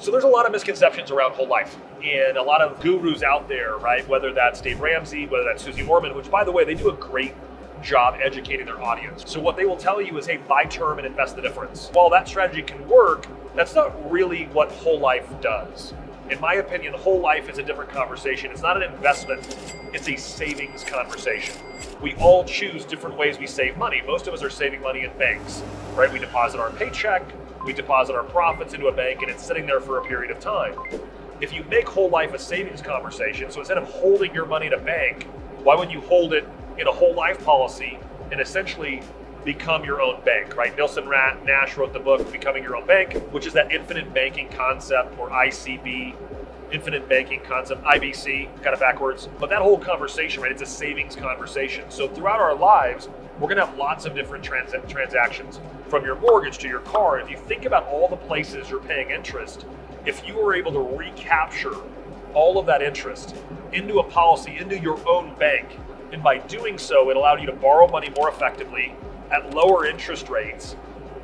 So there's a lot of misconceptions around whole life, and a lot of gurus out there, right? Whether that's Dave Ramsey, whether that's Susie Morman, which by the way, they do a great job educating their audience. So what they will tell you is, hey, buy term and invest the difference. While that strategy can work, that's not really what whole life does. In my opinion, whole life is a different conversation. It's not an investment, it's a savings conversation. We all choose different ways we save money. Most of us are saving money in banks, right? We deposit our paycheck, we deposit our profits into a bank, and it's sitting there for a period of time. If you make whole life a savings conversation, so instead of holding your money in a bank, why would you hold it in a whole life policy and essentially become your own bank, right? Nielsen Nash wrote the book, Becoming Your Own Bank, which is that infinite banking concept, or ICB, infinite banking concept, IBC, kind of backwards. But that whole conversation, right, it's a savings conversation. So throughout our lives, we're gonna have lots of different transactions, from your mortgage to your car. If you think about all the places you're paying interest, if you were able to recapture all of that interest into a policy, into your own bank, and by doing so, it allowed you to borrow money more effectively at lower interest rates,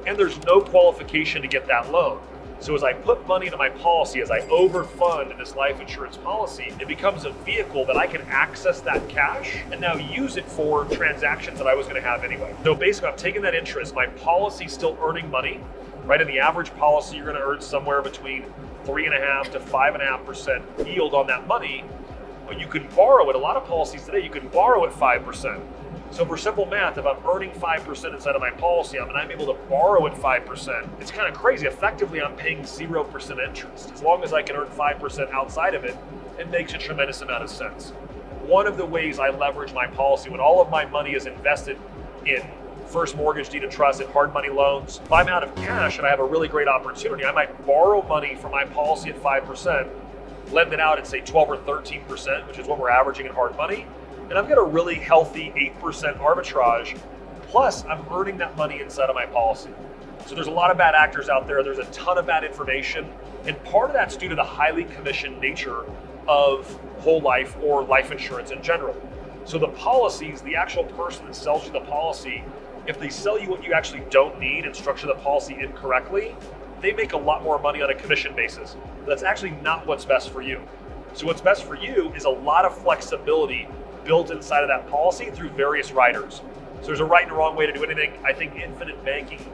and there's no qualification to get that loan. So as I put money into my policy, as I overfund this life insurance policy, it becomes a vehicle that I can access that cash and now use it for transactions that I was going to have anyway. So basically, I'm taking that interest, my policy's still earning money, right? In the average policy, you're going to earn somewhere between 3.5% to 5.5% yield on that money. But you can borrow it. A lot of policies today, you can borrow at 5%. So for simple math, if I'm earning 5% inside of my policy and I'm able to borrow at 5%, it's kind of crazy. Effectively, I'm paying 0% interest. As long as I can earn 5% outside of it, it makes a tremendous amount of sense. One of the ways I leverage my policy, when all of my money is invested in first mortgage, deed of trust, and hard money loans, if I'm out of cash and I have a really great opportunity, I might borrow money from my policy at 5%, lend it out at say 12 or 13%, which is what we're averaging in hard money, and I've got a really healthy 8% arbitrage, plus I'm earning that money inside of my policy. So there's a lot of bad actors out there, there's a ton of bad information, and part of that's due to the highly commissioned nature of whole life or life insurance in general. So the policies, the actual person that sells you the policy, if they sell you what you actually don't need and structure the policy incorrectly, they make a lot more money on a commission basis. That's actually not what's best for you. So what's best for you is a lot of flexibility built inside of that policy through various riders. So there's a right and a wrong way to do anything. I think infinite banking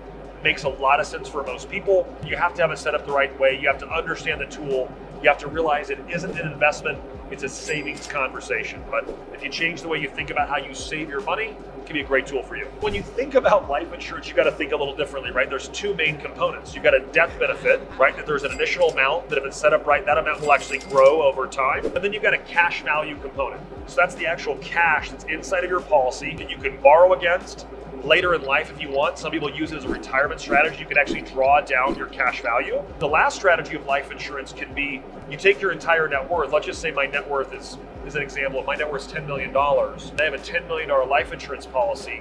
makes a lot of sense for most people. You have to have it set up the right way. You have to understand the tool. You have to realize it isn't an investment, it's a savings conversation. But if you change the way you think about how you save your money, it can be a great tool for you. When you think about life insurance, you got to think a little differently, right? There's two main components. You've got a death benefit, right? That there's an initial amount that if it's set up right, that amount will actually grow over time. And then you've got a cash value component. So that's the actual cash that's inside of your policy that you can borrow against later in life if you want. Some people use it as a retirement strategy. You can actually draw down your cash value. The last strategy of life insurance can be you take your entire net worth. Let's just say my net worth is an example. If my net worth is $10 million, and I have a $10 million life insurance policy.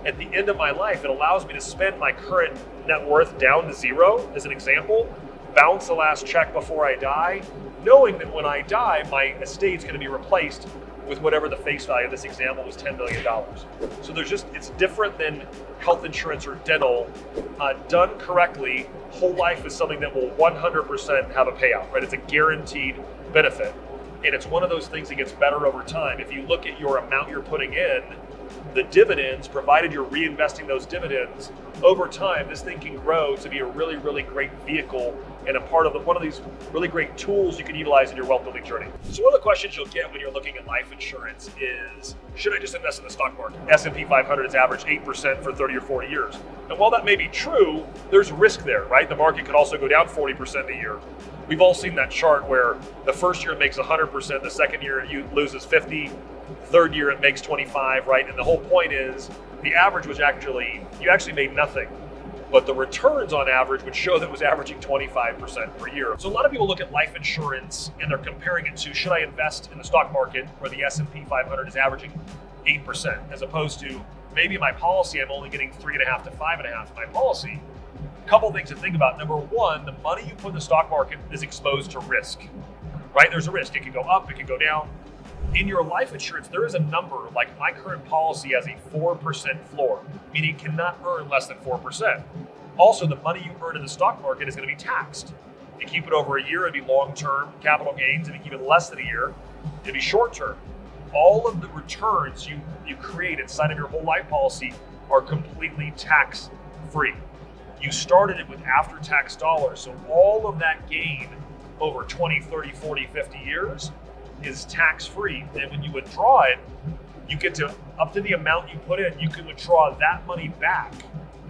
At the end of my life, it allows me to spend my current net worth down to zero, as an example, bounce the last check before I die, knowing that when I die, my estate's going to be replaced with whatever the face value of this example was, $10 million. So it's different than health insurance or dental. Done correctly, whole life is something that will 100% have a payout, right? It's a guaranteed benefit. And it's one of those things that gets better over time. If you look at your amount you're putting in, the dividends, provided you're reinvesting those dividends, over time, this thing can grow to be a really, really great vehicle and a part of one of these really great tools you can utilize in your wealth building journey. So one of the questions you'll get when you're looking at life insurance is, should I just invest in the stock market? S&P 500 has averaged 8% for 30 or 40 years. And while that may be true, there's risk there, right? The market could also go down 40% a year. We've all seen that chart where the first year it makes 100%, the second year it loses 50, third year it makes 25, right? And the whole point is the average was you actually made nothing, but the returns on average would show that it was averaging 25% per year. So a lot of people look at life insurance and they're comparing it to, should I invest in the stock market where the S&P 500 is averaging 8%, as opposed to maybe my policy, I'm only getting 3.5 to 5.5 in my policy. A couple things to think about. Number one, the money you put in the stock market is exposed to risk, right? There's a risk. It can go up, it can go down. In your life insurance, there is a number, like my current policy has a 4% floor, meaning it cannot earn less than 4%. Also, the money you earn in the stock market is going to be taxed. If you keep it over a year, it'd be long-term capital gains. If you keep it less than a year, it'd be short-term. All of the returns you create inside of your whole life policy are completely tax-free. You started it with after-tax dollars, so all of that gain over 20, 30, 40, 50 years is tax-free. And when you withdraw it, you get to, up to the amount you put in, you can withdraw that money back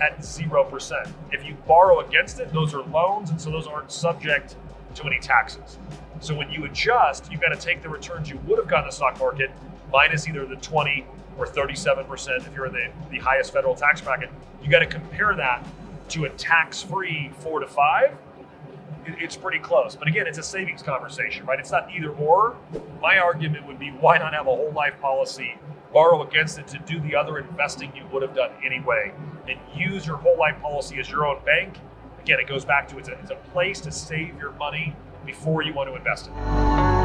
at 0%. If you borrow against it, those are loans, and so those aren't subject to any taxes. So when you adjust, you've got to take the returns you would have gotten in the stock market minus either the 20 or 37% if you're in the highest federal tax bracket. You got to compare that to a tax-free 4 to 5. It's pretty close. But again, it's a savings conversation, right? It's not either or. My argument would be, why not have a whole life policy, borrow against it to do the other investing you would have done anyway, and use your whole life policy as your own bank. Again, it goes back to it's a place to save your money before you want to invest it.